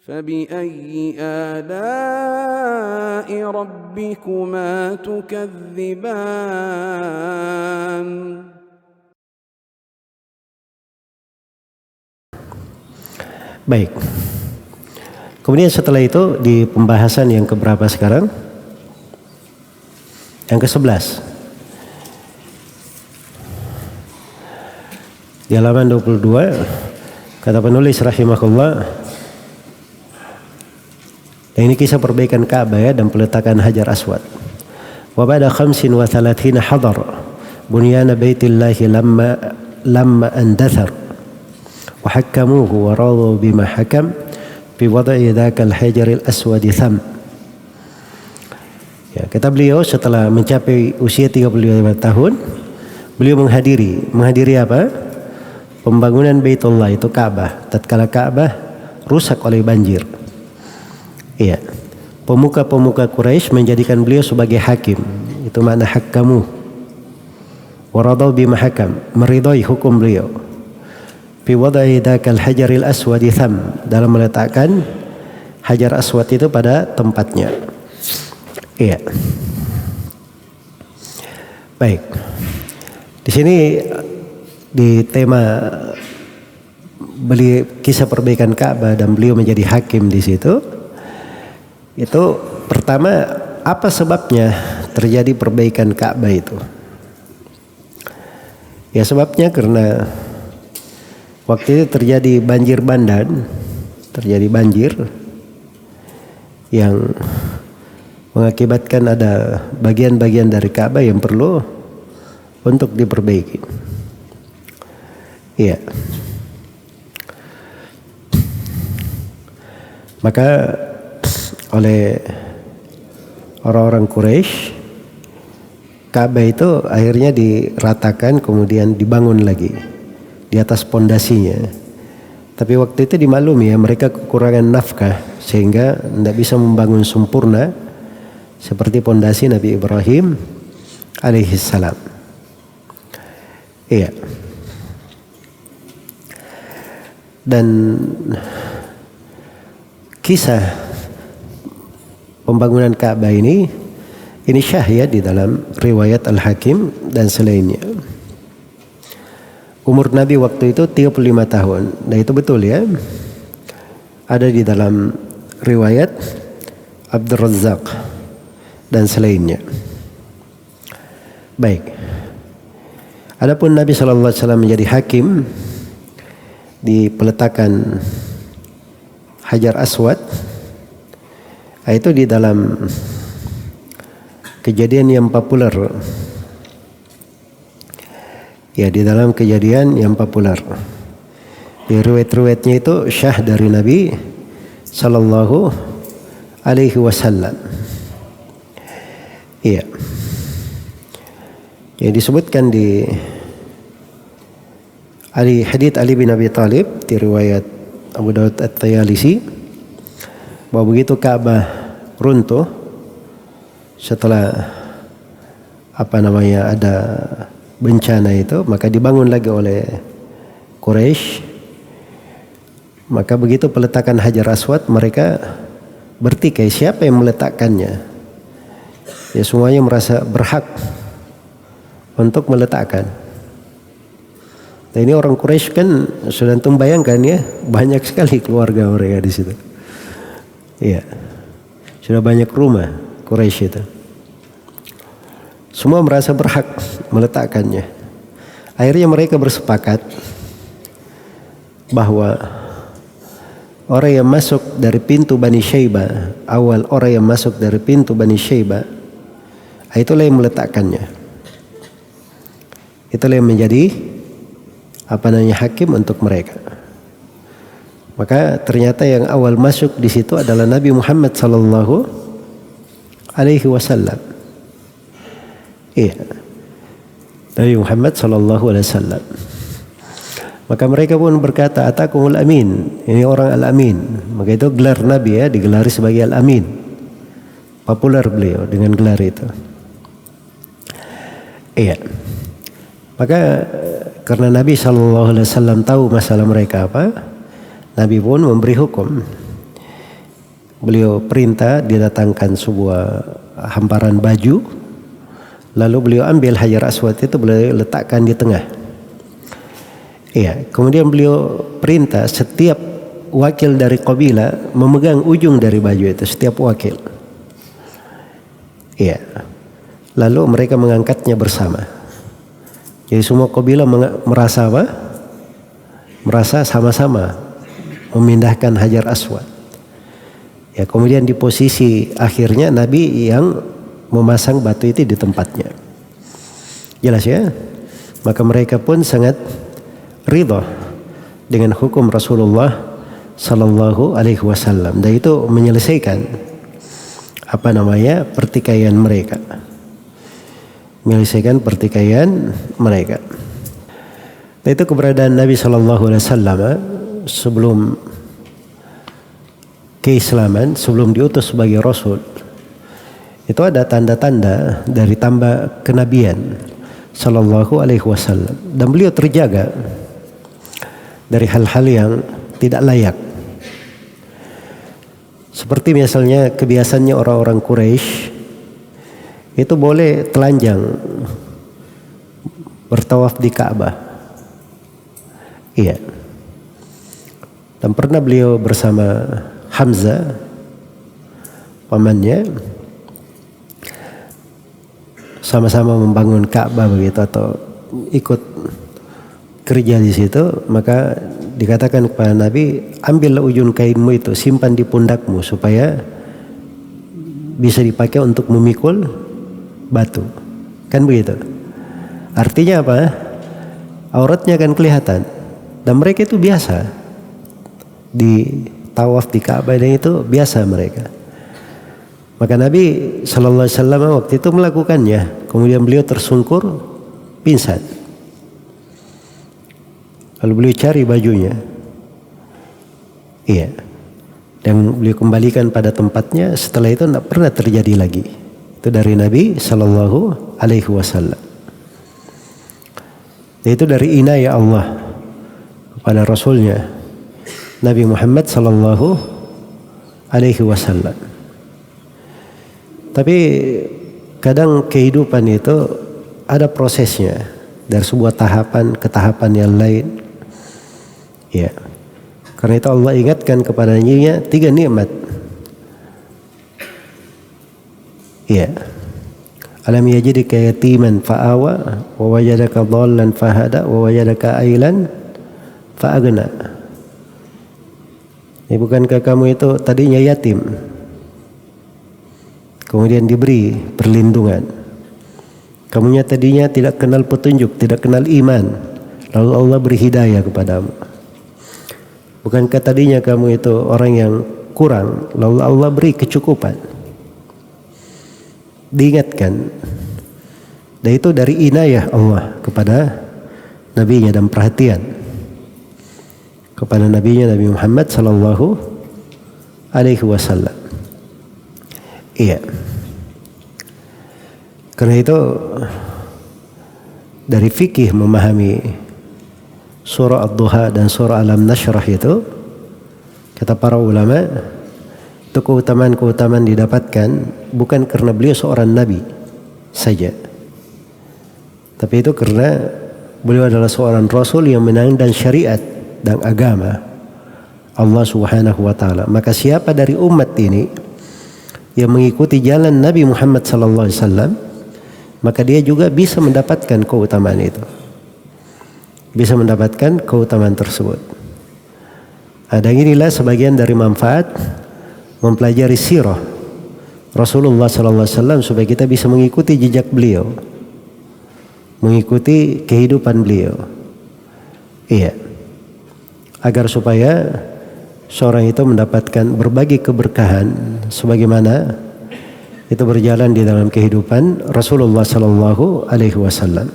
فبأي آلاء ربكما تكذبان. Baik. Kemudian setelah itu di pembahasan yang keberapa sekarang? Yang ke-11. Di halaman 22 kata penulis rahimahullah, ini kisah perbaikan Ka'bah ya, dan peletakan Hajar Aswad. Wa ba'da 35 hadar bunyana baitillahi lamma andathar wa hakkamuhu wa radu bima hakam fi wada'i dzaka al-hajar al-aswad tham. Ya, kata beliau setelah mencapai usia 35 tahun, beliau menghadiri apa? Pembangunan Baitullah, itu Ka'bah. Tatkala Ka'bah rusak oleh banjir. Iya, pemuka-pemuka Quraisy menjadikan beliau sebagai hakim. Itu makna hakkamu. Waradau bima hakam, meridai hukum beliau. Fi wada'i dzakal hajaril aswad tham, dalam meletakkan Hajar Aswad itu pada tempatnya. Iya. Baik. Di sini di tema beliau kisah perbaikan Ka'bah dan beliau menjadi hakim di situ. Itu pertama, apa sebabnya terjadi perbaikan Ka'bah itu? Ya sebabnya karena waktu itu terjadi banjir bandang, terjadi banjir yang mengakibatkan ada bagian-bagian dari Ka'bah yang perlu untuk diperbaiki. Iya. Maka oleh orang-orang Quraisy, Ka'bah itu akhirnya diratakan kemudian dibangun lagi di atas pondasinya. Tapi waktu itu dimaklumi ya, mereka kekurangan nafkah sehingga tidak bisa membangun sempurna seperti pondasi Nabi Ibrahim alaihissalam. Iya. Dan kisah pembangunan Ka'bah ini syah ya di dalam riwayat Al-Hakim dan selainnya. Umur Nabi waktu itu 35 tahun. Nah itu betul ya. Ada di dalam riwayat Abdul Razzaq dan selainnya. Baik. Adapun Nabi SAW menjadi hakim di peletakan Hajar Aswad, itu di dalam kejadian yang populer. Ya, di dalam kejadian yang populer. Di riwayat-riwayatnya itu syah dari Nabi sallallahu alaihi wasallam. Iya. Yang disebutkan di hadits Ali bin Abi Thalib di riwayat Abu Dawud At-Tayalisi, bahwa begitu Ka'bah runtuh setelah ada bencana itu, maka dibangun lagi oleh Quraisy. Maka begitu peletakan Hajar Aswad, mereka bertikai siapa yang meletakkannya. Ya semuanya merasa berhak untuk meletakkan. Nah, ini orang Quraisy kan sudah antum bayangkan ya, banyak sekali keluarga mereka di situ. Iya, sudah banyak rumah Quraisy itu. Semua merasa berhak meletakkannya. Akhirnya mereka bersepakat bahwa orang yang masuk dari pintu Bani Syaibah, awal orang yang masuk dari pintu Bani Syaibah, itulah yang meletakkannya. Itulah yang menjadi hakim untuk mereka. Maka ternyata yang awal masuk di situ adalah Nabi Muhammad sallallahu alaihi wasallam. Iya. Nabi Muhammad sallallahu alaihi wasallam. Maka mereka pun berkata, atakumul amin. Ini orang al-amin. Maka itu gelar Nabi ya, digelari sebagai al-amin. Populer beliau dengan gelar itu. Iya. Maka karena Nabi sallallahu alaihi wasallam tahu masalah mereka apa, Nabi pun memberi hukum. beliau perintah didatangkan sebuah hamparan baju, lalu beliau ambil Hajar Aswad itu, beliau letakkan di tengah. Iya, kemudian beliau perintah setiap wakil dari kabilah memegang ujung dari baju itu, setiap wakil. Iya. Lalu mereka mengangkatnya bersama. Jadi semua kabilah merasa apa? Merasa sama-sama memindahkan Hajar Aswad. Ya, kemudian di posisi akhirnya Nabi yang memasang batu itu di tempatnya. Jelas ya? Maka mereka pun sangat ridha dengan hukum Rasulullah sallallahu alaihi wasallam, dan itu menyelesaikan pertikaian mereka. Menyelesaikan pertikaian mereka. Dan itu keberadaan Nabi sallallahu alaihi wasallam sebelum keislaman, sebelum diutus sebagai rasul. Itu ada tanda-tanda dari tambah kenabian sallallahu alaihi wasallam, dan beliau terjaga dari hal-hal yang tidak layak. Seperti misalnya kebiasaannya orang-orang Quraisy itu boleh telanjang bertawaf di Ka'bah. Iya. Dan pernah beliau bersama Hamzah, pamannya, sama-sama membangun Ka'bah begitu, atau ikut kerja di situ, maka dikatakan kepada Nabi, ambillah ujung kainmu itu, simpan di pundakmu supaya bisa dipakai untuk memikul batu. Kan begitu. Artinya apa? Auratnya akan kelihatan. Dan mereka itu biasa di tawaf di Ka'bah, dan itu biasa mereka. Maka Nabi sallallahu alaihi wasallam waktu itu melakukannya. Kemudian beliau tersungkur, pingsan. Lalu beliau cari bajunya. Iya. Dan beliau kembalikan pada tempatnya. Setelah itu tidak pernah terjadi lagi. Itu dari Nabi sallallahu alaihi wasallam. Itu dari inayah Allah kepada Rasulnya Nabi Muhammad sallallahu alaihi wasallam. Tapi kadang kehidupan itu ada prosesnya, dari sebuah tahapan ke tahapan yang lain. Ya. Karena itu Allah ingatkan kepadanya 3 nikmat. Ya. Alam yajidka yatiman fa'awa wa wajadaka dhallan fahada wa wajadaka ailan fa'agna. Bukankah kamu itu tadinya yatim, kemudian diberi perlindungan. Kamunya tadinya tidak kenal petunjuk, tidak kenal iman, lalu Allah beri hidayah kepadamu. Bukankah tadinya kamu itu orang yang kurang, lalu Allah beri kecukupan. Diingatkan. Dan itu dari inayah Allah kepada nabinya dan perhatian kepada nabinya Nabi Muhammad sallallahu alaihi wasallam. Iya. Karena itu dari fikih memahami surah Ad-Duha dan surah Alam Nashrah itu, kata para ulama, itu keutamaan-keutamaan didapatkan bukan karena beliau seorang nabi saja, tapi itu karena beliau adalah seorang rasul yang menandang syariat dan agama Allah Subhanahu wa taala. Maka siapa dari umat ini yang mengikuti jalan Nabi Muhammad sallallahu alaihi wasallam, maka dia juga bisa mendapatkan keutamaan itu. Bisa mendapatkan keutamaan tersebut. Dan inilah sebagian dari manfaat mempelajari sirah Rasulullah sallallahu alaihi wasallam, supaya kita bisa mengikuti jejak beliau, mengikuti kehidupan beliau. Iya. Agar supaya seorang itu mendapatkan berbagai keberkahan sebagaimana itu berjalan di dalam kehidupan Rasulullah sallallahu alaihi wasallam.